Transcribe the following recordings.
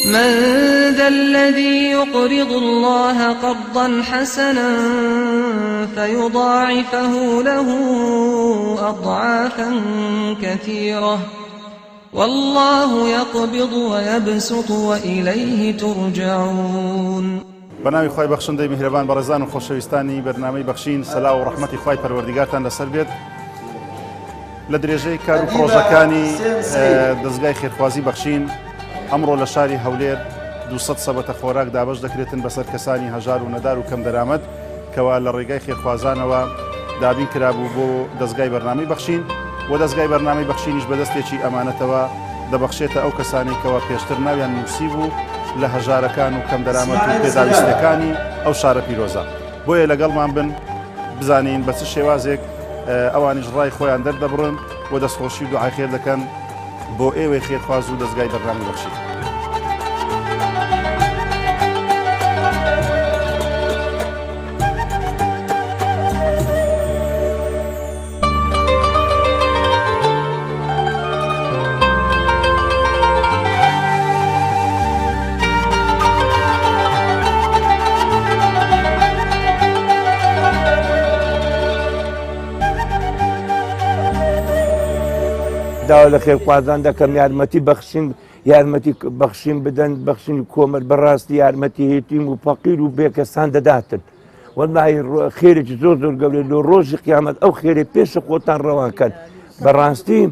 من ذا الذي يقرض الله قرضا حسنا فيضاعفه له أضعافا كثيرة والله يقبض ويبسط وإليه ترجعون. بەناوی خی بەخشندەی میهرەبان بەڕێزان و خۆشەویستانی بەرنامەی بەخشین سەلاو و ڕەحمەتی خی پەروەردیگارتان لەسەر بێت. لە درێژەی کار و پرۆژەکانی دەستگای خێرخوازی بەخشین ئەمڕۆ لە شاری هەولێر 200 سەبەتە خۆراک دابەش دەکرێتن بەسەر کەسانی هەژار و نەدار و کەم دەرامەت کەوا لە ڕێگای خێرخوازانەوە دابین کرابوو بۆ دەستگای بەرنامەی بەخشین و دەستگای بەرنامەی بەخشینیش بەدەستێکی ئەمانەتەوە دەبەخشێتە ئەو کەسانی کەوا پێشتر ناویان نووسی بوو لە هەژارەکان و کەم دەرامەت و پێداویستەکانی ئەو شارە پیرۆزە. بۆیە لەگەڵمان بن بزانین بە چ شێوازێک ئەوانیش ڕای خۆیان دەردەبڕن و دەستخۆشی و دوعای خێر دەکەن بۆ ئێوەی خێرخواز و دەستگای بەرنامەی بەخشین. داوا لە خێرخوازان دەکەم یارمەتی بەخشین بدەن بەخشین کۆمەل بەڕاستی یارمەتی هێتیم و فەقیر و بێکەسان دەداتن. وەڵڵاهی خێرێکی زۆر زۆر گەورەی لۆ ڕۆژی قیامەت ئەو خێرەی پێشە خۆتان ڕەوانکەن. بەڕاستی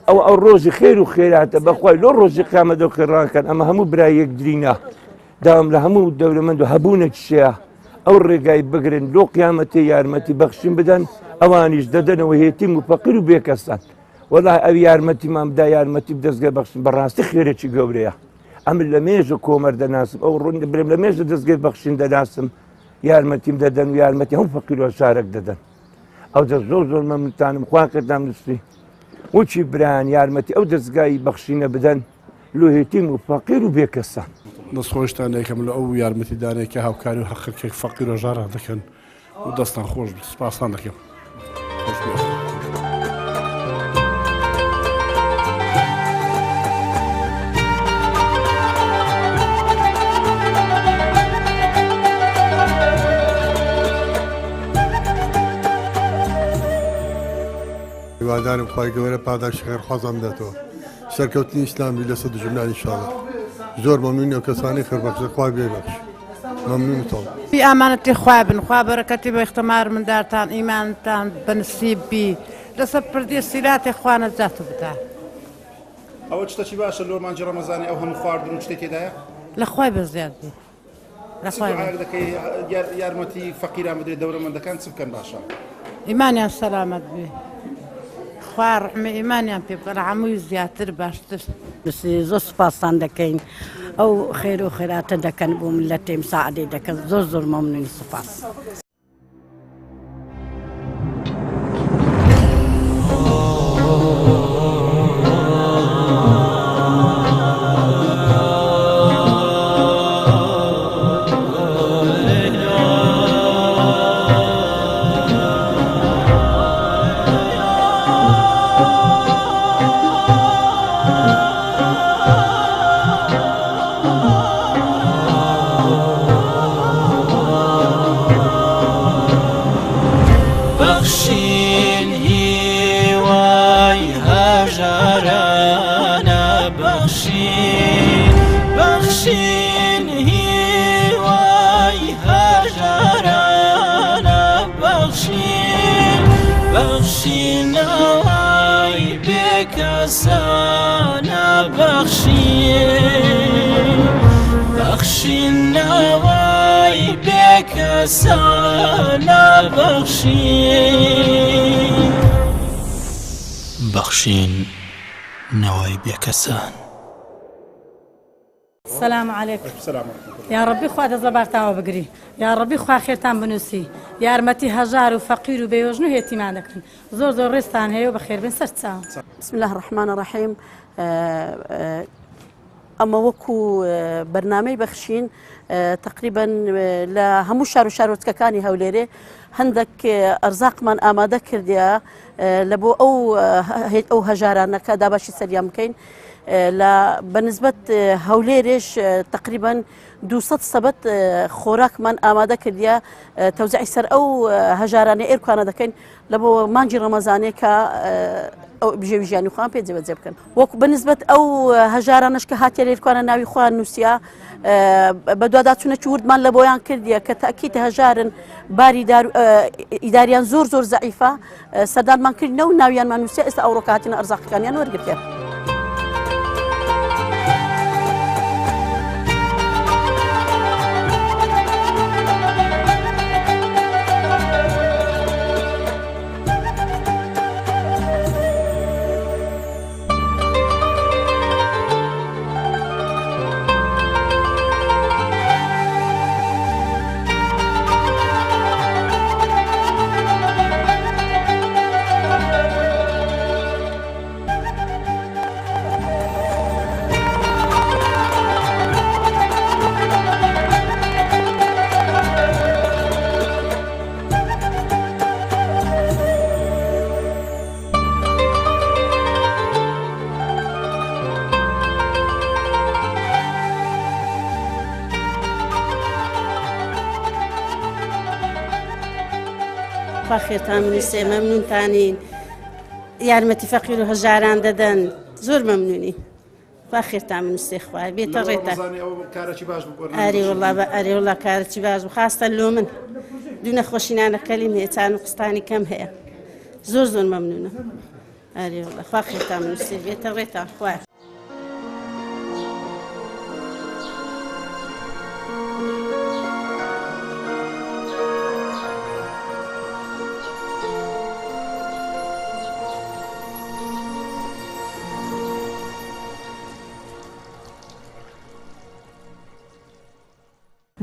ئەو ڕۆژی خێر و خێراتە بەخوای لۆ ڕۆژی قیامەت ئەو خێڕانکەن. ئەمە هەموو برای یەکدرینە داوام لە هەموو دەوڵەمەند و هەبوونێکیشەیە ئەو ڕێگای بگرن لۆ قیامەتی یارمەتی بەخشین بدەن ئەوانیش دەدەنەوە هێتیم و فەقیر و بێکەسان. وەڵڵاهی ئەو یارمەتیمان بدا یارمەتی دەستگای بەخشین بەڕاستی خێرێکی گەورەیە. ئەمن لە مێژە کۆمەر دەناسم ئەو ڕوون برم لە مێژە دەستگای بەخشین دەناسم یارمەتیم دەدەن و یارمەتی هەموو فەقیر و شارێک دەدەن. ئەو دەست زۆر زۆر مەمنونتانم خوا کردام نووسی وچی برایان یارمەتی ئەو دەستگای بەخشینە بدەن لۆ هێتیم و فەقیر و بێکەسان. دەستخۆشتان یەکەم لە ئەو یارمەتیدانێکە هاوکاری و حەقیقێک فەقیر و ژارە دەکەن و دەستان خۆش سپاسان دەکەم. هیوادارم خی گەورە پاداشی خێرخوازان بداتەوە سەرکەوتنی ئیسلامی لەسەر دژمنانی ئینشاڵڵا. زۆر مەمنونی ئەو کەسانی خێربەخش خوا بێبەخش. مەمنونتەوە. بی ئامانەتی خوا بن خوا بەرەکەتی بە ئیختیمار مندارتان ئیمانتان بەنسیب بی لەسەر پردی سیراتی خوا نەجات بدات. ئەوە شتێکی باشە لۆ مانجی ڕەمەزانی ئەو هەموو خواردن و شتێک تێدایە؟ لە خوای بەزیاد بی. دەکەی یارمەتی فەقیران بدرێت دەوڵەمەندەکان چ بکەن باشە؟ ئیمانیان سەلامەت بێ. خوا ڕحمە ئیمانیان پێ بکە لە هەمووی زیاتر باشتر. زۆر سوپاسان دەکەین ئەو خێر و خێراتە دەکەن بۆ میلەتێ مساعدەی دەکەن زۆر زۆر مەمنونی سوپاس. بەخشین نەوای بێکەسان. السلام عليكم. يا ربي خوا دەزەبارتاوە بگری یا ربی خوا خێرتان بنووسی یارمەتی هەژار و فەقیر و بێوەژن و هێتیمان دەکەن زۆر زۆر ڕێستان هەیە و بەخێربێن سەر چاوم. بسم الله الرحمن الرحیم. ئەمە وەکو بەرنامەی بەخشین تقریبا لە هەموو شار و شارۆچکەکانی هەولێرێ هەندێک ئەرزاقمان ئامادە کردیە لە بۆ ئەو هەژارانەکە داباشی سەریان بکەین. بەنسبەت هەولێرێش تقریبا 200 سەبەت خۆراکمان ئامادە کردیە تەوزیعی سەر ئەو هەژارانەی ئێرکوانە دەکەین لە بۆ مانجی ڕەمەزانێ کە بژێوی ژیانی خۆیان پێ جێبەجێ بکەن وەکو بەنسبەت ئەو هەژارانەش کە هاتیە لێرکوانە ناوی خۆیان نووسیا بە دوواداچوونەکی وردمان لە بۆیان کردیە کە تاکیت هەژارن باری ئیداریان زۆر زۆر زەعیفە سەردانمان کردنەوە و ناویانمان نووسیا ئێستا ئەوڕۆ هاتینە ئەرزاقەکانیان وەرگرتێ. خێرتان منوسێ مەمنونتانین یارمەتی فەقیر و هەژاران دەدەن زۆر مەمنونی خوا خێرتان منوسێ خوای بێتە ڕێتە ئەرێ وڵا کارەی باش و خاستە لۆ من دوو نەخۆشینانەکەلی مێچان و قستانی کەم هەیە زۆر زۆر مەمنونە ئەرێ وڵا خوا خێرتان منوسێ بێتە ڕێتان خوای.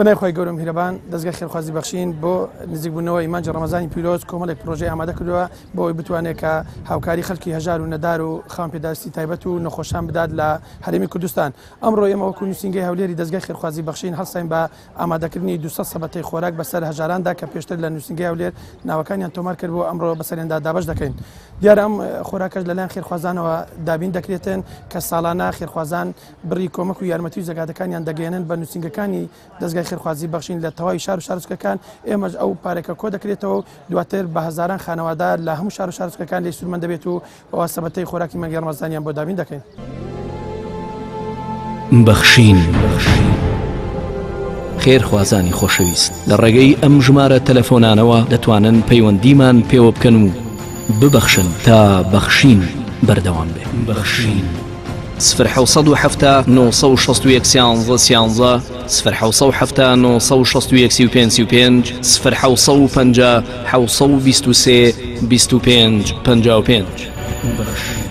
بنای خۆی گەورم هیرەبان دەستگای خێرخوازی بەخشین بۆ نزیکبوونەوەی مانجی ڕەمەزانی پیرۆز کۆمەڵێک پرۆژەی ئامادە کردووە بۆ ئەوەی بتوانێت کە هاوکاری خەڵکی هەژار و نەدار و خاوەن پێداویستی تایبەت و نەخۆشان بدات لە هەرێمی کوردستان. ئەمڕۆ ئێمە وەکو نووسینگەی هەولێری دەستگای خێرخوازی بەخشین هەڵساین بە ئامادەکردنی 200 سەبەتەی خۆراک بەسەر هەژاراندا کە پێشتر لە نووسینگەی هەولێر ناوەکانیان تۆمار کرد بۆ ئەمڕۆ بەسەریاندا دابەش دەکەین. دیارە ئەم خۆراکەش لەلایەن خێرخوازانەوە دابین دەکرێتن کە ساڵانە خێرخوازان بڕی کۆمەک و یارمەتی و زەگادەکانیان دەگەێنن بە نووسینگەکانی دەستگای خێرخوازی بەخشین لە تەواوی شار و شارچکەکان. ئێمەش ئەو پارێکە کۆ دەکرێتەوە دواتر بە هەزاران خانەوادار لە هەموو شار و شارچکەکان لێ سوورمەند دەبێت و ئەوە سەبەتەی خۆراکی مانگی ڕەمەزانیان بۆ دابین دەکەین. بەخشین خێرخوازانی خۆشەویست لە ڕێگەی ئەم ژمارە تەلەفۆنانەوە دەتوانن پەیوەندیمان پێوە بکەن و ببەخشن تا بەخشین بەردەوام بێ. بەخشین 0 961 11 0 965 0 750 723 25 55.